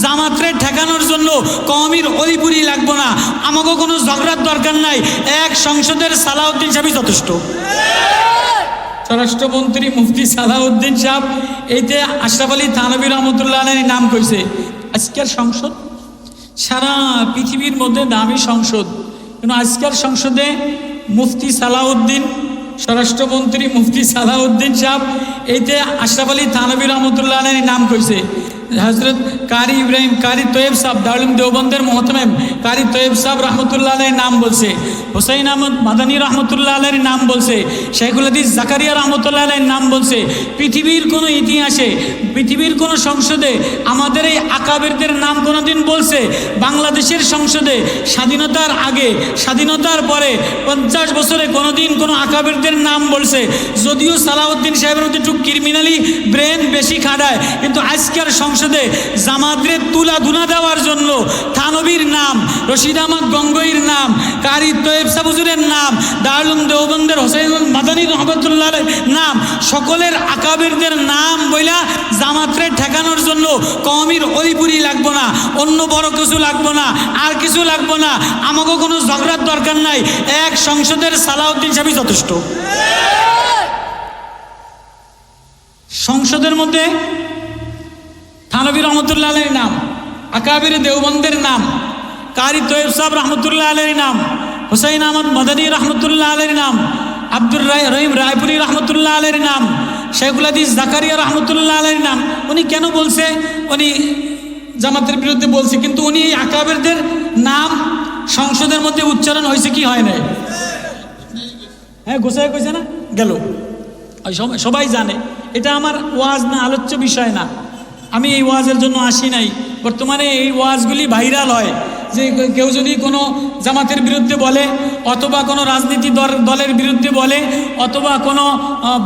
জামাতরে ঠেকানোর জন্য কওমির অলিপুরি লাগবো না, আমাকে কোনো ঝগড়ার দরকার নাই, এক সংসদের সালাউদ্দিন সাহেবই যথেষ্ট। স্বরাষ্ট্রমন্ত্রী মুফতি সালাউদ্দিন সাহেব এইতে আশরাফ আলী থানভী রহমতুল্লাহ আলাইহির নাম কইছে। আজকের সংসদ সারা পৃথিবীর মধ্যে দামি সংসদ, কিন্তু আজকের সংসদে মুফতি সালাউদ্দিন, স্বরাষ্ট্রমন্ত্রী মুফতি সালাউদ্দিন সাহেব এইতে আশরাফ আলী থানভী রহমতুল্লাহ আলাইহির নাম কইছে। হজরত কারি ইব্রাহিম কারি তৈয়ব সাহেব দারুল দেওবন্দের মোহতমেম কারি তৈয়ব সাহেব রহমতুল্লাহ আলাইহির নাম বলছে, হুসাইন আহমদ মাদানী রহমতুল্লাহ আলাইহির নাম বলছে, শেখুল হাদিস জাকারিয়া রহমতুল্লাহ আলাইহির নাম বলছে। পৃথিবীর কোনো ইতিহাসে, পৃথিবীর কোনো সংসদে আমাদের এই আকাবেরদের নাম কোনোদিন বলছে? বাংলাদেশের সংসদে স্বাধীনতার আগে, স্বাধীনতার পরে 50 বছরে কোনোদিন কোনো আকাবেরদের নাম বলছে? যদিও সালাউদ্দিন সাহেবের মধ্যে একটু ক্রিমিনালি ব্রেন বেশি খাটায়, কিন্তু আজকের সংসদে জামাতরে তুলা ধুনা দেওয়ার জন্য থানবীর নাম, রশিদ আহমদ গঙ্গোইর নাম, কারি তৈয়ব সাহেব হুজুরের নাম, দারুল দেওবন্দের হোসেন মাদানী রহমতুল্লাহ নাম, সকলের আকাবেরদের নাম বইলা জামাতরে ঠেকানোর জন্য কওমির অলিপুরি লাগবো না, অন্য বড় কিছু লাগবো না, আর কিছু লাগবো না, আমাকে কোনো ঝগড়ার দরকার নাই, এক সংসদের সালাউদ্দিন সাহেবই যথেষ্ট। সংসদের মধ্যে থানভী রহমতুল্লাহ আলাইহির নাম, আকাবির দেওবন্দের নাম, কারি তৈয়ব সাহেব রহমতুল্লাহ আলাইহির নাম, হুসাইন আহমদ মাদানী রহমতুল্লাহ আলাইহির নাম, আব্দুর রহিম রায়পুরি রহমতুল্লাহ আলাইহির নাম, শেখুল হাদিস জাকারিয়া রহমতুল্লাহ আলাইহির নাম। উনি কেন বলছে? উনি জামাতের বিরুদ্ধে বলছে, কিন্তু উনি এই আকাবিরদের নাম সংসদের মধ্যে উচ্চারণ হয়েছে কি হয় নাই? হ্যাঁ, গোসাই কইছে না, গেল, সবাই জানে। এটা আমার ওয়াজ না, আলোচ্য বিষয় না, আমি এই ওয়াজের জন্য আসি নাই। বর্তমানে এই ওয়াজগুলি ভাইরাল হয়, যে কেউ যদি কোনো জামাতের বিরুদ্ধে বলে, অথবা কোনো রাজনীতি দলের বিরুদ্ধে বলে, অথবা কোনো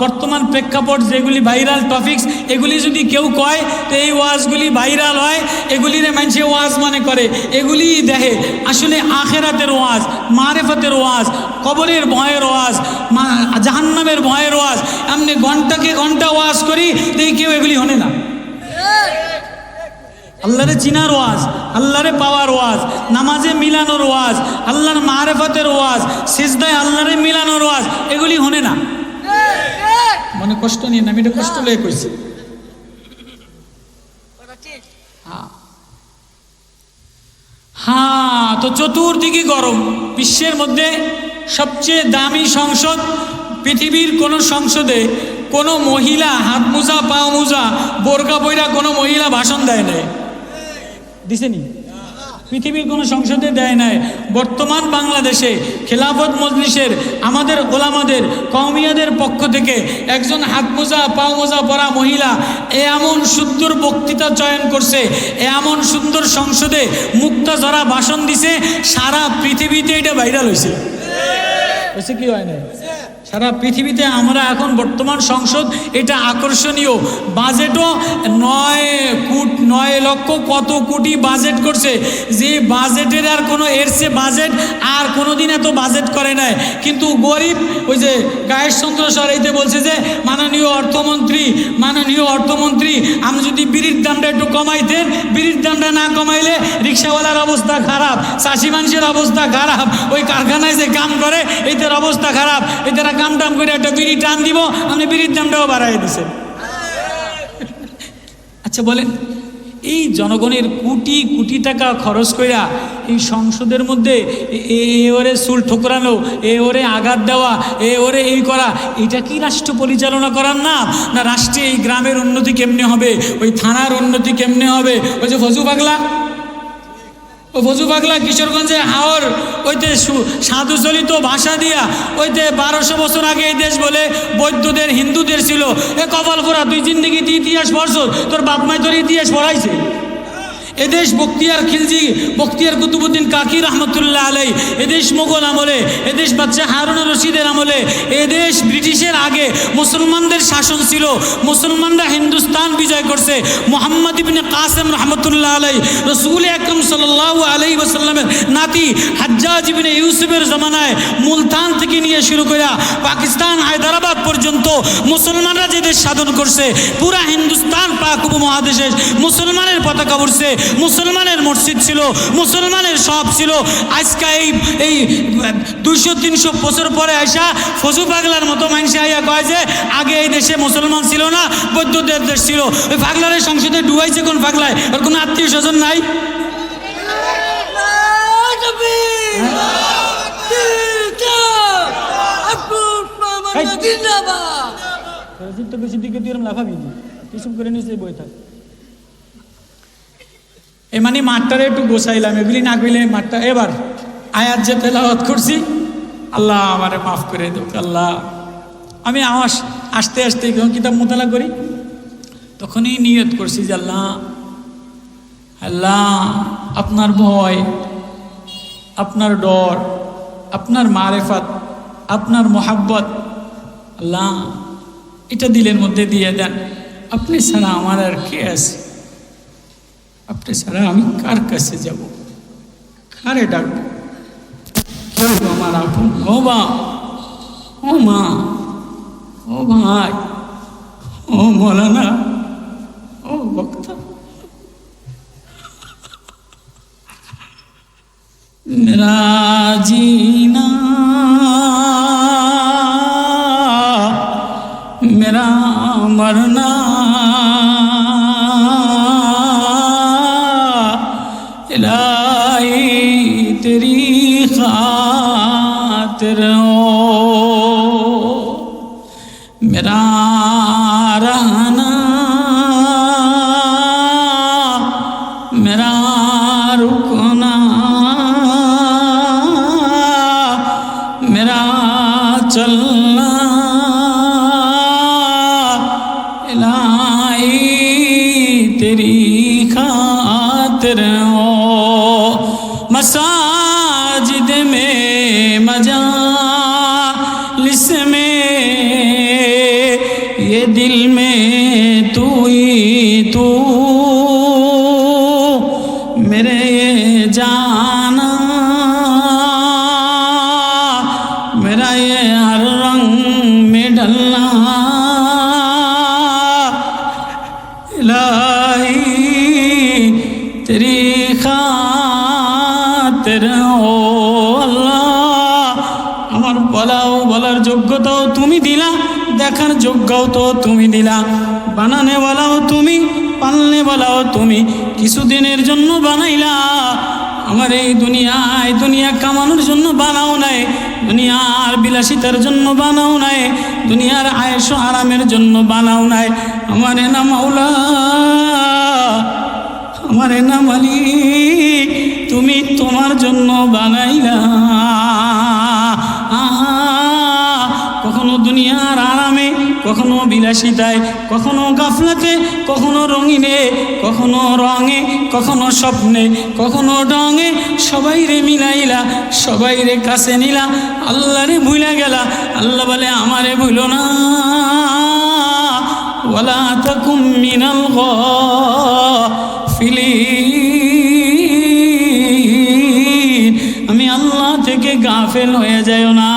বর্তমান প্রেক্ষাপট যেগুলি ভাইরাল টপিকস, এগুলি যদি কেউ কয়, তো এই ওয়াজগুলি ভাইরাল হয়, এগুলিরে মানুষে ওয়াজ মনে করে, এগুলি দেখে। আসলে আখেরাতের ওয়াজ, মারেফতের ওয়াজ, কবরের ভয়ের ওয়াজ, জাহান্নামের ভয়ের ওয়াজ, এমনি ঘন্টাকে ঘন্টা ওয়াজ করি, তো কেউ এগুলি হনে না। আল্লাহরে চিনার ওয়াজ, আল্লাহরে পাওয়ার ওয়াজ, নামাজে মিলানোর ওয়াজ, আল্লাহর মারেফতের ওয়াজ, সিজদায় আল্লাহরে মিলানোর ওয়াজ, এগুলি হনে না। মনে কষ্ট নিয়ে না, আমি এটা কষ্ট লয়ে কইছি। হ্যাঁ, তো চতুর্দিকে গরম। বিশ্বের মধ্যে সবচেয়ে দামি সংসদ, পৃথিবীর কোন সংসদে কোনো মহিলা হাত মোজা পাও মোজা বোরকা পইরা কোনো মহিলা ভাষণ দেয় নাই, দিছেনি? পৃথিবীর কোনো সংসদে দেয় নাই। বর্তমান বাংলাদেশে খেলাফত মজলিসের আমাদের ওলামাদের কওমিয়াদের পক্ষ থেকে একজন হাত মোজা পাও মোজা পরা মহিলা এমন সুন্দর বক্তৃতা চয়ন করছে, এমন সুন্দর সংসদে মুক্তা ঝরা ভাষণ দিছে, সারা পৃথিবীতে এটা ভাইরাল হয়েছে। হয়েছে কি হয় না? সারা পৃথিবীতে আমরা এখন বর্তমান সংসদ, এটা আকর্ষণীয়। বাজেটও 9 লক্ষ কত কোটি বাজেট করছে, যে বাজেটের আর কোনো এর সে বাজেট আর কোনোদিন এত বাজেট করে নাই। কিন্তু গরিব ওই যে গায়েশ চন্দ্র সরাইতে বলছে যে মাননীয় অর্থমন্ত্রী আমি যদি বিড়ির দামটা একটু কমাইতেন, বিড়ির দামটা না কমাইলে রিক্সাওয়ালার অবস্থা খারাপ, চাষি মানুষের অবস্থা খারাপ, ওই কারখানায় যে কাম করে এদের অবস্থা খারাপ, এদের কাম টাম করে একটা বিড়ি টান দিব, আপনি বিড়ির দামটাও বাড়াই দিচ্ছেন। আচ্ছা বলেন, এই জনগণের কোটি কোটি টাকা খরচ কইরা এই সংসদের মধ্যে ওরে চুল ঠোকরানো, ওরে আঘাত দেওয়া, ওরে এই করা, এটা কি রাষ্ট্র পরিচালনা করার নাম? না রাষ্ট্রে এই গ্রামের উন্নতি কেমনে হবে, ওই থানার উন্নতি কেমনে হবে? ওই যে ফজু পাগলা কিশোরগঞ্জে হাওর ওইতে সাধু চলিত ভাষা দিয়া ওইতে 1200 বছর আগে এই দেশ বলে বৌদ্ধদের হিন্দুদের ছিল। কপাল পোড়া, তুই জিন্দিগিতে ইতিহাস পড়ছ, তোর বাপ মাই তোর ইতিহাস পড়াইছে। এদেশ বখতিয়ার কুতুবুদ্দিন কাকি রহমতুল্লাহ আলাই, এদেশ মোগল আমলে, এদেশ বাদশাহ হারুন রশিদের আমলে, এদেশ ব্রিটিশের আগে মুসলমানদের শাসন ছিল। মুসলমানরা হিন্দুস্তান বিজয় করছে। মুহাম্মদ ইবনে কাসেম রহমতুল্লাহ আলাই, রসুল আকরাম সাল্লাল্লাহু আলাইহি ওয়াসাল্লামের নাতি হাজ্জাজ ইবনে ইউসুফের জামানায় মুলতান থেকে নিয়ে শুরু করে পাকিস্তান হায়দ্রাবাদ পর্যন্ত মুসলমানরা যে দেশ সাধন করছে, পুরা হিন্দুস্তান পাক উপমহাদেশে মুসলমানের পতাকা উড়ছে। মুসলমানের মসজিদ ছিল, মুসলমানের সব ছিল। আজকে এই 200-300 বছর পরে আইসা ফজু পাগলার মতো মানুষ আইয়া কয় যে আগে এই দেশে মুসলমান ছিল না, বৌদ্ধদের দেশ ছিল। ওই পাগলারের সংসদে ডুবাইছে কোন পাগলায়? ওর কোনো আত্মীয় স্বজন নাই? বেশি দিকে তুই এরকম লাফাবি কিছু করে নিচে বই থাক। এ মানে মাঠটারে একটু গোছাইলাম, এগুলি না কইলে মাঠটা। এবার আয়াত যে তেলাওয়াত করছি, আল্লাহ আমারে মাফ করে দেব। আল্লাহ আমি আস্তে আস্তে যখন কিতাব মোতালা করি তখনই নিয়ত করছি যে আল্লাহ আল্লাহ আপনার ভয়, আপনার ডর, আপনার মারেফাত, আপনার মোহাব্বত, আল্লাহ এটা দিলের মধ্যে দিয়ে দেন। আপনি ছাড়া আমার আর কে আছে? আপনি ছাড়া আমি কার কাছে যাব? কারে ডাকবো? আমার আপন, ও বা, ও মা, ও ভাই, ও মৌলানা, ও বক্তা, মেরা জিনা मेरा मरना इलाही तेरी खातिर हो, मेरा रहना मेरा रुकना मेरा चलना तेरी खातिर हो। मसाजिद में मजालिस में ये दिल में तू ही तू, मेरे ये जाना मेरा ये हर रंग में ढलना, तेरी खातिर हो। আল্লাহ আমার বলার যোগ্যতাও তুমি দিলা, দেখার যোগ্যও তো তুমি দিলা, বানানে বলাও তুমি, পালনে বলাও তুমি। কিছুদিনের জন্য বানাইলা, আমার এই দুনিয়া কামানোর জন্য বানাও নাই, দুনিয়ার বিলাসিতার জন্য বানাও নাই, দুনিয়ার আয়েশ আরামের জন্য বানাও নাই। আমারে না মাওলা, আমারে না মালিক, তুমি তোমার জন্য বানাইলা। কখনো দুনিয়ার আরামে, কখনো বিলাসিতায়, কখনো গাফলাতে, কখনো রঙিনে, কখনো রঙে, কখনো স্বপ্নে, কখনো রঙে সবাই রে মিলাইলা, সবাই রে কাছে নিলা, আল্লাহ রে ভুলা গেলা। আল্লাহ বলে আমারে ভুলো না, ওয়ালা তাকুম মিনাল গাফিলিন, আমি আল্লাহ থেকে গাফেল হয়ে যাও না।